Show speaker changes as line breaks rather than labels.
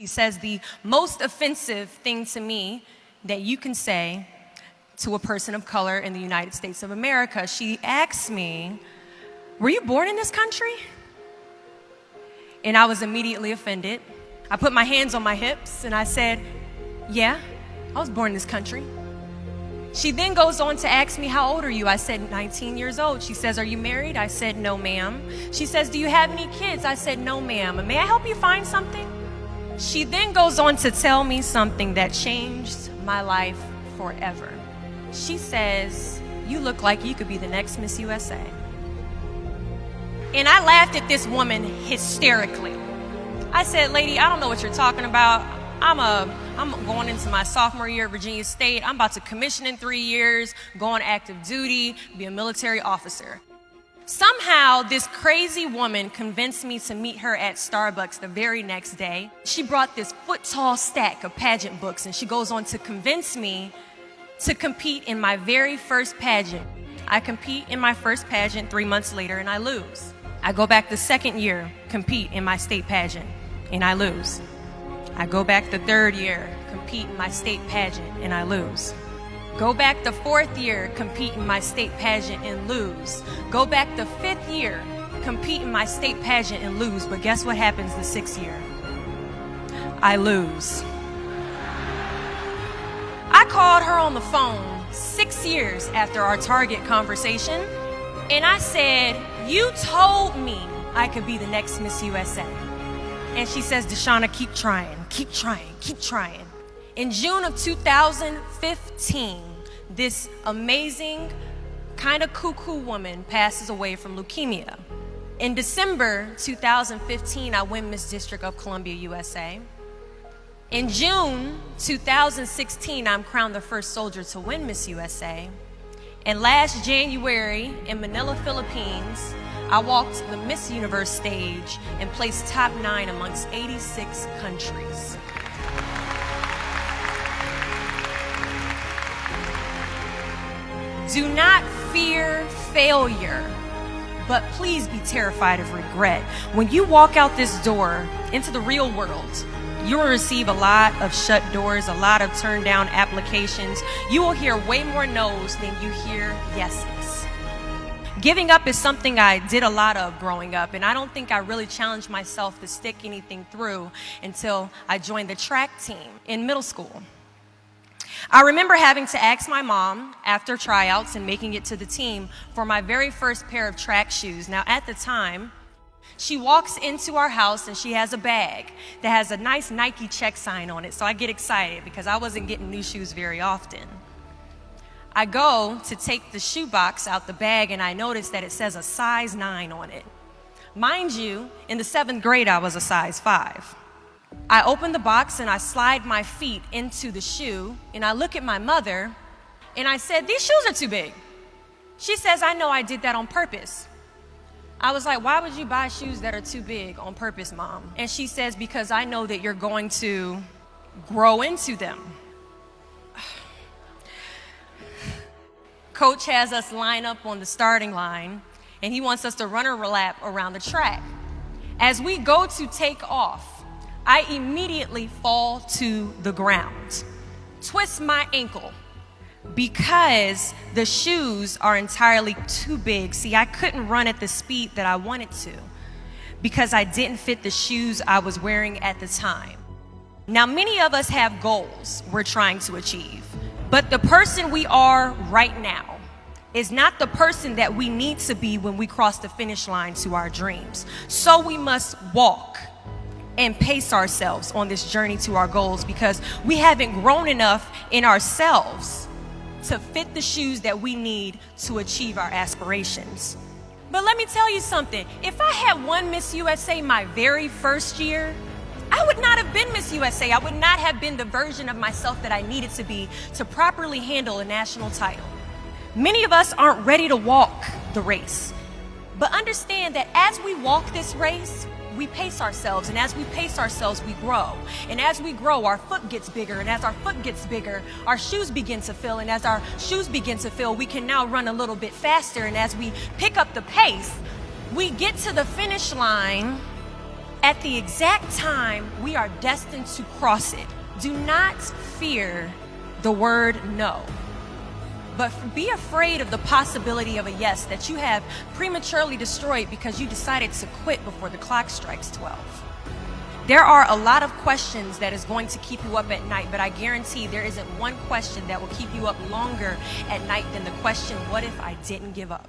She says the most offensive thing to me that you can say to a person of color in the United States of America. She asks me, "Were you born in this country?" And I was immediately offended. I put my hands on my hips and I said, "Yeah, I was born in this country." She then goes on to ask me, "How old are you?" I said, 19 years old. She says, "Are you married?" I said, "No, ma'am." She says, "Do you have any kids?" I said, "No, ma'am." "May I help you find something?" She then goes on to tell me something that changed my life forever. She says, "You look like you could be the next Miss USA." And I laughed at this woman hysterically. I said, "Lady, I don't know what you're talking about. I'm going into my sophomore year at Virginia State. I'm about to commission in 3 years, go on active duty, be a military officer." Somehow, this crazy woman convinced me to meet her at Starbucks the very next day. She brought this foot-tall stack of pageant books, and she goes on to convince me to compete in my very first pageant. I compete in my first pageant 3 months later, and I lose. I go back the second year, compete in my state pageant, and I lose. I go back the third year, compete in my state pageant, and I lose. Go back the fourth year, compete in my state pageant and lose. Go back the fifth year, compete in my state pageant and lose. But guess what happens the sixth year? I lose. I called her on the phone 6 years after our Target conversation, and I said, "You told me I could be the next Miss USA." And she says, "Deshauna, keep trying, keep trying, keep trying." In June of 2015, this amazing, kind of cuckoo woman passes away from leukemia. In December 2015, I win Miss District of Columbia, USA. In June 2016, I'm crowned the first soldier to win Miss USA. And last January in Manila, Philippines, I walked the Miss Universe stage and placed top 9 amongst 86 countries. Do not fear failure, but please be terrified of regret. When you walk out this door into the real world, you will receive a lot of shut doors, a lot of turned down applications. You will hear way more no's than you hear yeses. Giving up is something I did a lot of growing up, and I don't think I really challenged myself to stick anything through until I joined the track team in middle school. I remember having to ask my mom after tryouts and making it to the team for my very first pair of track shoes. Now, at the time, she walks into our house and she has a bag that has a nice Nike check sign on it. So I get excited because I wasn't getting new shoes very often. I go to take the shoe box out the bag and I notice that it says a size 9 on it. Mind you, in the 7th grade, I was a size 5. I open the box and I slide my feet into the shoe and I look at my mother and I said, "These shoes are too big." She says, "I know, I did that on purpose." I was like, "Why would you buy shoes that are too big on purpose, Mom?" And she says, "Because I know that you're going to grow into them." Coach has us line up on the starting line and he wants us to run a lap around the track. As we go to take off, I immediately fall to the ground, twist my ankle because the shoes are entirely too big. See, I couldn't run at the speed that I wanted to because I didn't fit the shoes I was wearing at the time. Now, many of us have goals we're trying to achieve, but the person we are right now is not the person that we need to be when we cross the finish line to our dreams. So we must walk and pace ourselves on this journey to our goals because we haven't grown enough in ourselves to fit the shoes that we need to achieve our aspirations. But let me tell you something. If I had won Miss USA my very first year, I would not have been Miss USA. I would not have been the version of myself that I needed to be to properly handle a national title. Many of us aren't ready to walk the race. But understand that as we walk this race, we pace ourselves, and as we pace ourselves, we grow. And as we grow, our foot gets bigger, and as our foot gets bigger, our shoes begin to fill, and as our shoes begin to fill, we can now run a little bit faster, and as we pick up the pace, we get to the finish line at the exact time we are destined to cross it. Do not fear the word no, but be afraid of the possibility of a yes that you have prematurely destroyed because you decided to quit before the clock strikes 12. There are a lot of questions that is going to keep you up at night, but I guarantee there isn't one question that will keep you up longer at night than the question, what if I didn't give up?